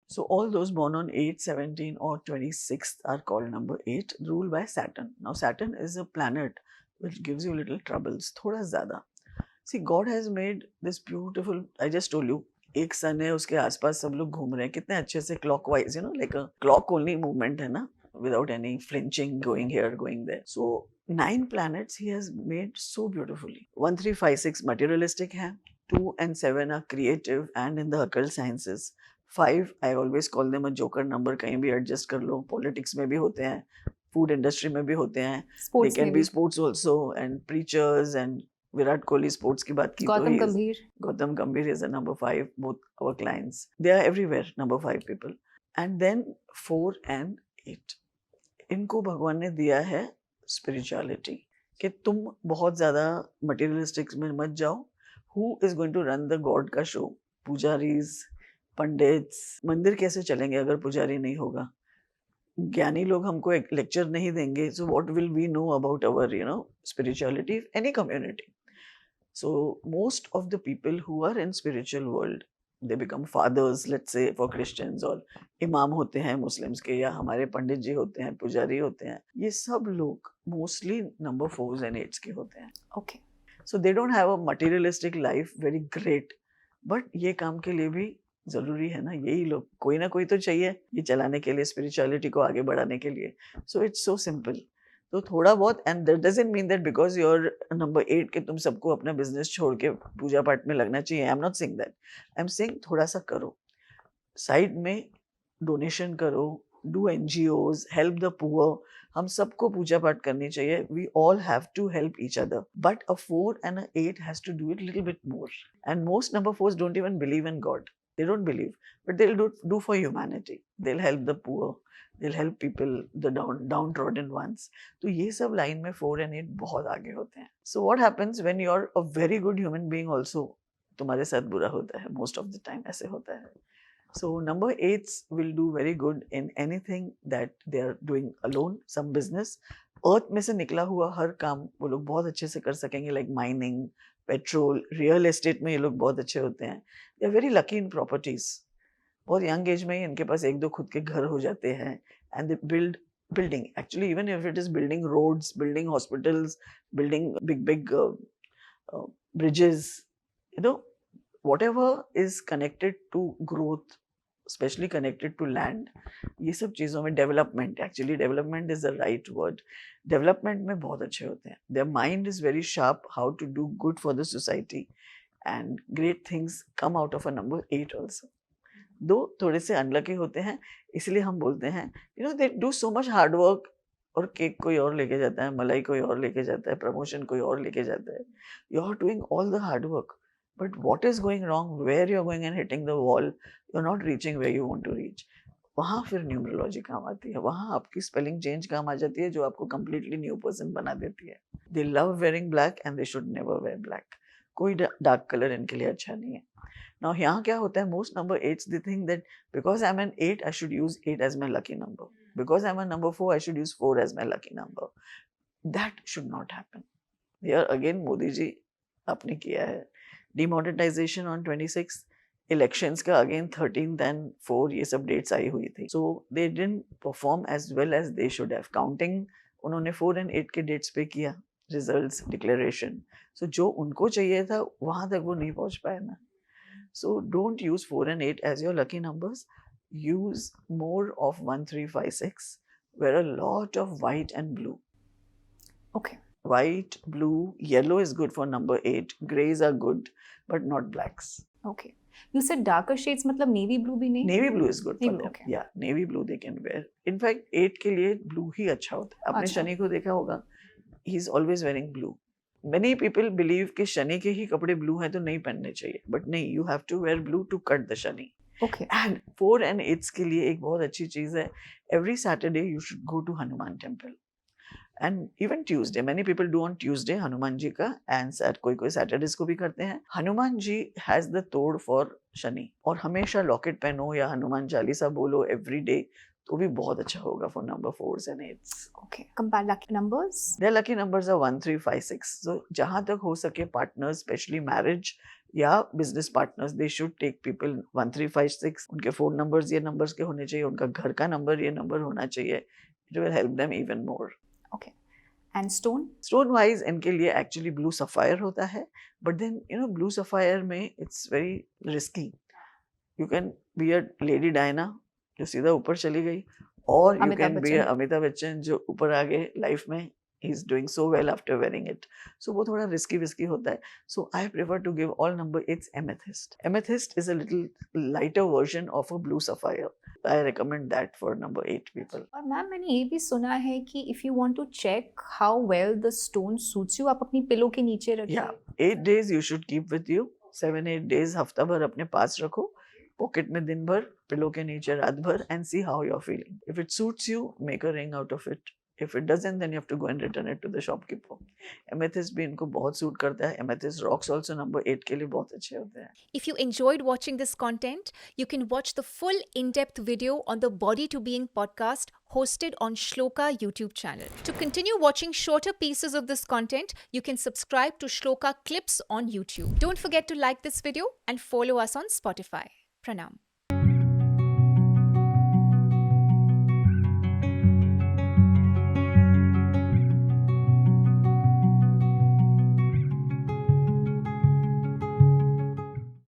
So all those born on 8, 17 or 26th are called number 8, ruled by Saturn. Now Saturn is a planet which gives you little troubles, thoda zyada. See, God has made this beautiful, I just told you, एक सन है, उसके आसपास सब लोग घूम रहे हैं कितने अच्छे से clockwise, you know, like a clock only movement है ना, without any flinching, going here, going there. So 9 planets he has made so beautifully. 1, 3, 5, 6 materialistic है, 2 and 7 are creative and in the occult sciences. 5 I always call them a joker number, कहीं भी adjust कर लो, politics में भी होते हैं, food industry में भी होते हैं, they स्पोर्ट्स can में be भी sports also and preachers and Virat Kohli sports की बात की तो गौतम गंभीर Gautam Gambhir is a number 5, both our clients. They are everywhere, number 5 people. And then 4 and 8. इनको भगवान ने दिया है spirituality. कि तुम बहुत ज़्यादा materialistics में मत जाओ. Who is going to run the God का show? पुजारीज, पंडित्स, मंदिर कैसे चलेंगे अगर पुजारी नहीं होगा? ज्ञानी लोग हमको एक लेक्चर नहीं देंगे. So what will we know about our, spirituality, any community? So most of the people who are in spiritual world, they become fathers, let's say for Christians, or imam होते हैं Muslims के, या हमारे पंडित जी होते हैं, पुजारी होते हैं, ये सब लोग mostly number 4s and 8s के होते हैं. Okay So they don't have a materialistic life very great, but ये काम के लिए भी जरूरी है ना, यही लोग, कोई ना कोई तो चाहिए ये चलाने के लिए, स्पिरिचुअलिटी को आगे बढ़ाने के लिए. So it's so simple. तो थोड़ा बहुत, and that doesn't mean that because your number 8 के तुम सबको अपना बिजनेस छोड़ के पूजा पाठ में लगना चाहिए. I am not saying that. I am saying थोड़ा सा करो, साइड में डोनेशन करो, do NGOs, help the poor. हम सबको पूजा पाठ करनी चाहिए. We all have to help each other, but a 4 and a 8 has to do it little bit more. And most number 4s don't even believe in God. They don't believe, but they'll do for humanity. They'll help the poor. They'll help people, the downtrodden ones. तो ये सब line में 4 and 8 बहुत आगे होते हैं. So what happens when you're a very good human being also? तुम्हारे साथ बुरा होता है most of the time, ऐसे होता है. So number 8s will do very good in anything that they are doing alone, some business. अर्थ में से निकला हुआ हर काम वो लोग बहुत अच्छे से कर सकेंगे, like mining, petrol, real estate में ये लोग बहुत अच्छे होते हैं. They are very lucky in properties. बहुत यंग एज में ही इनके पास 1-2 खुद के घर हो जाते हैं. And they building, actually even if it is building roads, building hospitals, building big bridges, whatever is connected to growth, especially connected to land, ये सब चीज़ों में development, actually development is the right word. Development में बहुत अच्छे होते हैं. Their mind is very sharp how to do good for the society, and great things come out of a number 8 also. दो थोड़े से अनलकी होते हैं, इसलिए हम बोलते हैं they do so much hard work, और केक कोई और लेके जाता है, मलाई कोई और लेके जाता है, प्रमोशन कोई और लेके जाता है. You are doing all the hard work, but what is going wrong, where you're going and hitting the wall, you're not reaching where you want to reach. वहाँ फिर न्यूमरोलॉजी काम आती है. वहाँ आपकी स्पेलिंग चेंज काम आ जाती है, जो आपको completely न्यू पर्सन बना देती है. They love wearing black and they should never wear black. कोई डार्क कलर इनके लिए अच्छा नहीं है. Now यहाँ क्या होता है, most number 8s they think that because I'm an 8 I should use 8 as my lucky number. Because I'm a number 4 I should use 4 as my lucky number. That should not happen. Here again Modi ji आपने किया है. Demonetization on 26th, elections का again 13th and 4 ये सब dates आई हुई थी. So they didn't perform as well as they should have. Counting उन्होंने 4 and 8 के dates पे किया, results declaration. So जो उनको चाहिए था वहाँ तक वो नहीं पहुँच पाए ना. So don't use 4 and 8 as your lucky numbers. Use more of 1, 3, 5, 6. Wear a lot of white and blue. Okay White, blue, yellow is good for number 8. Greys are good, but not blacks. Okay you said darker shades, मतलब navy blue भी नहीं? Navy blue is good for Navy, them. okay. Yeah, navy blue they can wear. In fact, 8 के लिए blue ही अच्छा होता है. आपने अच्छा. शनि को देखा होगा, he is always wearing blue. Many people believe कि शनि के ही कपड़े blue हैं तो नहीं पहनने चाहिए. But नहीं, you have to wear blue to cut the Shani. Okay And 4 and 8 के लिए एक बहुत अच्छी चीज़ है. Every Saturday you should go to Hanuman temple. And even Tuesday, many people do on Tuesday Hanuman ji का, and कोई Saturdays को भी करते हैं. हनुमान जी has the तोड़ for शनि, और हमेशा लॉकेट पहनो या हनुमान चालीसा बोलो every day, तो भी बहुत अच्छा होगा for number 4s and 8s. Okay compare lucky numbers. Their lucky numbers are 1, 3, 5, 6. So जहाँ तक हो सके partners, especially marriage, या business partners, they should take people 1356, उनके फ़ोन नंबर्स ये नंबर्स के होने चाहिए, उनका घर का नंबर ये नंबर होना चाहिए. It will help them even more. Okay. And stone? Stone wise इनके लिए एक्चुअली ब्लू सफायर होता है, बट देन ब्लू सफायर में it's very risky. You can be a lady Diana जो सीधा ऊपर चली गई, और you Amitabh can be Bachchan. Amitabh Bachchan जो ऊपर आ गए लाइफ में. He is doing so well after wearing it. So वो थोड़ा रिस्की विस्की होता है. सो I prefer to give all number 8 amethyst. Amethyst is a little lighter version of a blue sapphire. I recommend that for number 8 people. और ma'am मैंने ये भी सुना है कि if you want to check how well the stone suits you, आप अपनी pillow के नीचे रखिए. Yeah, 8 days you should keep with you. 7-8 days हफ्ता भर अपने पास रखो, पॉकेट में दिन भर, पिलो के नीचे रात भर, and see how you're feeling. If it suits you, make a ring out of it. If it doesn't, then you have to go and return it to the shopkeeper. Amethyst भी इनको बहुत suit करता है. Amethyst rocks also number 8 के लिए बहुत अच्छे होते हैं. If you enjoyed watching this content, you can watch the full in-depth video on the Body to Being podcast hosted on Shloka YouTube channel. To continue watching shorter pieces of this content, you can subscribe to Shloka Clips on YouTube. Don't forget to like this video and follow us on Spotify. Pranam.